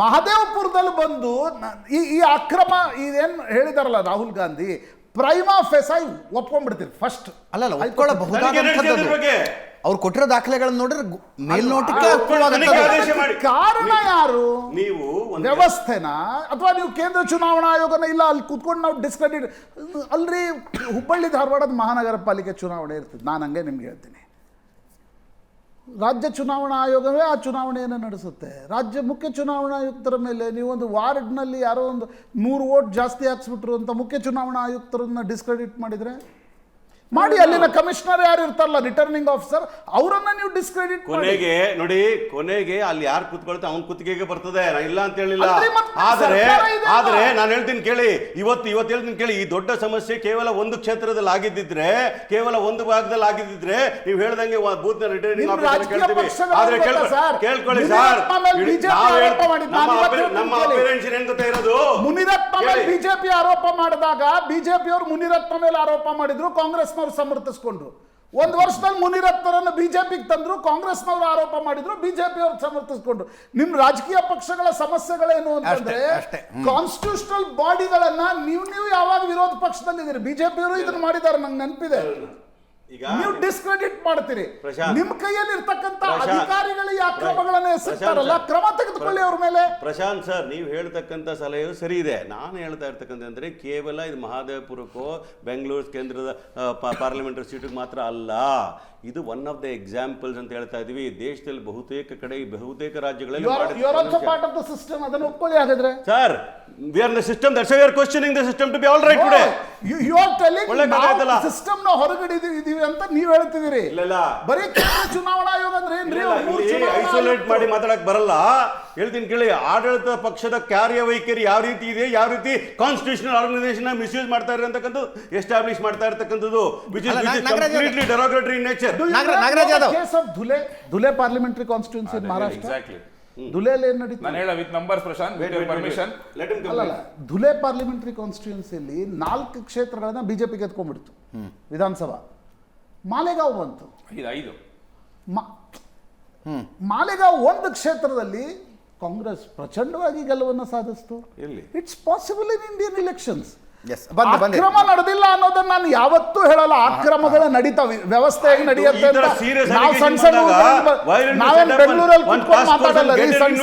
ಮಹದೇವಪುರದಲ್ಲಿ ಬಂದು ಈ ಅಕ್ರಮ ಇದೇನ್ ಹೇಳಿದಾರಲ್ಲ ರಾಹುಲ್ ಗಾಂಧಿ ಪ್ರೈಮಾ ಫೆಸಾಯಿ ಒಪ್ಕೊಂಡ್ಬಿಡ್ತೀರಿ ಫಸ್ಟ್. ಅಲ್ಲ ಒಪ್ಕೊಳ್ಳಬಹುದಾದಂಥದ್ದು ಅವ್ರು ಕೊಟ್ಟಿರೋ ದಾಖಲೆಗಳನ್ನು ನೋಡಿದ್ರೆ ಮೇಲ್ನೋಟಕ್ಕೆ ಕಾರಣ ಯಾರು? ನೀವು ವ್ಯವಸ್ಥೆನಾ ಅಥವಾ ನೀವು ಕೇಂದ್ರ ಚುನಾವಣಾ ಆಯೋಗನ? ಇಲ್ಲ ಅಲ್ಲಿ ಕುತ್ಕೊಂಡು ನಾವು ಡಿಸ್ಕ್ರೆಡಿಟ್ ಅಲ್ರಿ. ಹುಬ್ಬಳ್ಳಿ ಧಾರವಾಡದ ಮಹಾನಗರ ಪಾಲಿಕೆ ಚುನಾವಣೆ ಇರ್ತದೆ. ನಾನು ಹಂಗೆ ನಿಮ್ಗೆ ಹೇಳ್ತೀನಿ, ರಾಜ್ಯ ಚುನಾವಣಾ ಆಯೋಗವೇ ಆ ಚುನಾವಣೆಯನ್ನು ನಡೆಸುತ್ತೆ. ರಾಜ್ಯ ಮುಖ್ಯ ಚುನಾವಣಾ ಆಯುಕ್ತರ ಮೇಲೆ ನೀವೊಂದು ವಾರ್ಡ್ನಲ್ಲಿ ಯಾರೋ ಒಂದು 100 ವೋಟ್ ಜಾಸ್ತಿ ಹಾಕ್ಸ್ಬಿಟ್ರು ಅಂತ ಮುಖ್ಯ ಚುನಾವಣಾ ಆಯುಕ್ತರನ್ನ ಡಿಸ್ಕ್ರೆಡಿಟ್ ಮಾಡಿದ್ರೆ ಮಾಡಿ. ಅಲ್ಲಿನ ಕಮಿಷನರ್ ಯಾರು ಇರ್ತಾರಲ್ಲ, ರಿಟರ್ನಿಂಗ್ ಆಫೀಸರ್, ಅವರನ್ನ ನೀವು ಡಿಸ್ಕ್ರೆಡಿಟ್ ಕೊನೆಗೆ ನೋಡಿ, ಕೊನೆಗೆ ಅಲ್ಲಿ ಯಾರು ಕೂತ್ಕೊಳ್ತಾ ಅವ್ನ ಕುತ್ತಿಗೆಗೆ ಬರ್ತದೆ. ನಾ ಇಲ್ಲ ಅಂತ ಹೇಳಿಲ್ಲ. ಆದ್ರೆ ನಾನು ಹೇಳ್ತೀನಿ ಕೇಳಿ, ಇವತ್ತು ಹೇಳ್ತೀನಿ ಕೇಳಿ, ಈ ದೊಡ್ಡ ಸಮಸ್ಯೆ ಕೇವಲ ಒಂದು ಕ್ಷೇತ್ರದಲ್ಲಿ ಆಗಿದ್ದಿದ್ರೆ, ಕೇವಲ ಒಂದು ಭಾಗದಲ್ಲಿ ಆಗಿದ್ದಿದ್ರೆ ನೀವು ಹೇಳ್ದಂಗೆ ಬೂತ್ ರಿಟರ್ನಿಂಗ್ ಆಫೀಸರ್ ಕೇಳ್ತೀವಿ. ಆದ್ರೆ ಕೇಳ್ಕೊಳ್ಳಿ ಸರ್, ನಮ್ಮ ಅಪೇರೆನ್ಸ್ ಏನ್ ಗೊತ್ತಾ ಇರೋದು, ಮುನಿರತ್ನ ಮೇಲೆ ಬಿಜೆಪಿ ಆರೋಪ ಮಾಡಿದಾಗ ಬಿಜೆಪಿ ಅವರು ಮುನಿರತ್ನ ಮೇಲೆ ಆರೋಪ ಮಾಡಿದ್ರು, ಕಾಂಗ್ರೆಸ್ ಸಮರ್ಥಿಸಿಕೊಂಡ್ರು. ಒಂದು ವರ್ಷದಲ್ಲಿ ಮುನಿರತ್ನರನ್ನು ಬಿಜೆಪಿಗೆ ತಂದ್ರು, ಕಾಂಗ್ರೆಸ್ನವರು ಆರೋಪ ಮಾಡಿದ್ರು, ಬಿಜೆಪಿ ಅವರು ಸಮರ್ಥಿಸಿಕೊಂಡ್ರು. ನಿಮ್ ರಾಜಕೀಯ ಪಕ್ಷಗಳ ಸಮಸ್ಯೆಗಳೇನು ಅಂತಂದ್ರೆ ಕಾನ್ಸ್ಟಿಟ್ಯೂಷನಲ್ ಬಾಡಿಗಳನ್ನ ನೀವು ಯಾವಾಗ ವಿರೋಧ ಪಕ್ಷದಲ್ಲಿದ್ದೀರಿ. ಬಿಜೆಪಿ ಅವರು ಇದನ್ನ ಮಾಡಿದ್ದಾರೆ, ನಂಗೆ ನೆನಪಿದೆ. ನೀವು ಡಿಸ್ಕ್ರೆಡಿಟ್ ಮಾಡ್ತೀರಿ. ನಿಮ್ ಕೈಯಲ್ಲಿ ಇರ್ತಕ್ಕಂಥ ಅಧಿಕಾರಿಗಳಿಗೆ ಅಕ್ರಮಗಳನ್ನ ಎಸಗ್ತಾರಲ್ಲ, ಕ್ರಮ ತೆಗೆದುಕೊಳ್ಳಿ ಅವ್ರ ಮೇಲೆ. ಪ್ರಶಾಂತ್ ಸರ್, ನೀವು ಹೇಳ್ತಕ್ಕಂಥ ಸಲಹೆಯು ಸರಿ ಇದೆ. ನಾನು ಹೇಳ್ತಾ ಇರ್ತಕ್ಕಂಥ ಅಂದ್ರೆ ಕೇವಲ ಇದು ಮಹದೇವಪುರಕ್ಕೋ ಬೆಂಗಳೂರು ಕೇಂದ್ರದ ಪಾರ್ಲಿಮೆಂಟರಿ ಸೀಟಿಗೆ ಮಾತ್ರ ಅಲ್ಲ. ಇದು ಒನ್ ಆಫ್ ದ ಎಕ್ಸಾಂಪಲ್ಸ್ ಅಂತ ಹೇಳ್ತಾ ಇದೀವಿ. ದೇಶದಲ್ಲಿ ಬಹುತೇಕ ಕಡೆ ಬಹುತೇಕ ರಾಜ್ಯಗಳಲ್ಲಿ ಅದನ್ನು ಒಪ್ಕೊಳ್ಳಿ. ಹಾಗಾದ್ರೆ sir, we are in the system, that's why we are questioning the system to be all right today. You are telling ನಾವು ಸಿಸ್ಟಮ್ ನ ಹೊರಗಡೆ ಇದೀವಿ ಅಂತ ನೀವು ಹೇಳ್ತಿದ್ದೀರಿ. ಇಲ್ಲ, ಬರೀ ಚುನಾವಣಾ ಆಯೋಗ ಅಂದ್ರೆ ಏನ್ರಿ? ಐಸೋಲೇಟ್ ಮಾಡಿ ಮಾತಾಡಕ್ ಬರಲ್ಲ. ಹೇಳ್ತೀನಿ ಕೇಳಿ, ಆಡಳಿತ ಪಕ್ಷದ ಕಾರ್ಯವೈಖರಿ ಯಾವ ರೀತಿ ಇದೆ, ಯಾವ ರೀತಿ ಕಾನ್ಸ್ಟಿಟ್ಯೂಷನಲ್ ಆರ್ಗನೈಸೇಷನ್ ಮಿಸ್ಯೂಸ್ ಮಾಡ್ತಾ ಇರೋ ಅಂತಕ್ಕಂಥದ್ದು ಎಸ್ಟಾಬ್ಲಿಷ್ ಮಾಡ್ತಾ ಇರ್ತಕ್ಕಂಥದ್ದು which is completely derogatory in nature. Nagaraj Yadav case of Dhule parliamentary constituency in Maharashtra. ಧುಲೆಯಲ್ಲಿ ಏನು ನಡೀತು? ನಾನು ಹೇಳ with numbers Prashant, with your permission. ಅಲ್ಲ, ಧುಲೆ ಪಾರ್ಲಿಮೆಂಟರಿ ಕಾನ್ಸ್ಟಿಟ್ಯೂನ್ಸಿಯಲ್ಲಿ 4 ಕ್ಷೇತ್ರಗಳನ್ನ ಬಿಜೆಪಿ ಗೆದ್ಕೊಂಡ್ಬಿಡ್ತು ವಿಧಾನಸಭಾ. ಮಾಲೆಗಾಂವ್ ಬಂತು 5. ಮಾಲೆಗಾಂವ್ ಒಂದು ಕ್ಷೇತ್ರದಲ್ಲಿ ಕಾಂಗ್ರೆಸ್ ಪ್ರಚಂಡವಾಗಿ ಗೆಲುವನ್ನು ಸಾಧಿಸಿತು. It's possible in Indian elections. ಅಕ್ರಮ ನಡೆದಿಲ್ಲ ಅನ್ನೋದನ್ನ ನಾನು ಯಾವತ್ತೂ ಹೇಳಲ್ಲ. ಅಕ್ರಮಗಳು ನಡೀತಾವೆ, ವ್ಯವಸ್ಥೆ ಹೇಗೆ ನಡೆಯುತ್ತೆ ಅಂತ ನಾವು ಸಣ್ಣ ನಾವೇನು ಬೆಂಗಳೂರಲ್ಲಿ ಕುತ್ಕೊಂಡು ಮಾತಾಡಲ್ಲ ರೀ. ಸಣ್ಣ